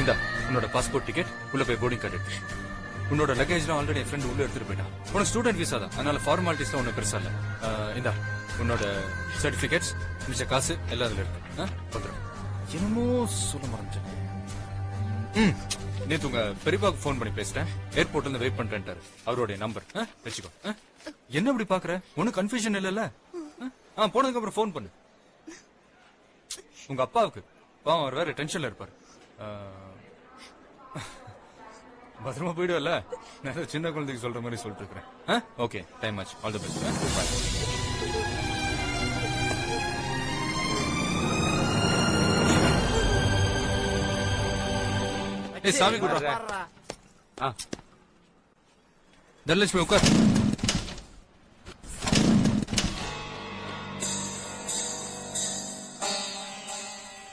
இந்தா உன்னோட passport ticket, உள்ள போய் போர்டிங் கார்டு எடுத்து. உன்னோட லக்கேஜ்லாம் ஆல்ரெடி என் ஃப்ரெண்ட் உள்ள எடுத்துட்டு போயிட்டான். உனக்கு ஸ்டூடெண்ட் விசா தான், அதனால ஃபார்மாலிட்டிஸ்லாம் ஒன்றும் பெருசா இல்ல. இந்தா உன்னோட சர்டிபிகேட்ஸ், மிச்ச காசு எல்லாம் அதுல இருக்கு. பத்திரம். என்னமோ சொல்ல மறந்துட்டேன். நேத்து உங்க பெரியப்பாக்கு போன் பண்ணி பேசிட்டேன். ஏர்போர்ட்ல இருந்து வெயிட் பண்றேன்ட்டாரு. அவருடைய நம்பர் வச்சுக்கோ. என்ன இப்படி பாக்குற? ஒன்னும் கன்ஃபியூஷன் இல்லல்ல? போனதுக்கு அப்புறம் போன் பண்ணு. உங்க அப்பாவுக்கு பாவம், அவர் வேற டென்ஷன்ல இருப்பாரு. பத்திரமா போயிடுவல்ல? நான் சின்ன குழந்தைக்கு சொல்ற மாதிரி சொல்லிட்டு இருக்கிறேன். ஓகே, டைம் ஆச்சு. All the best. பாய். சாமி கூட்டா. தனலட்சுமி உட்கார்.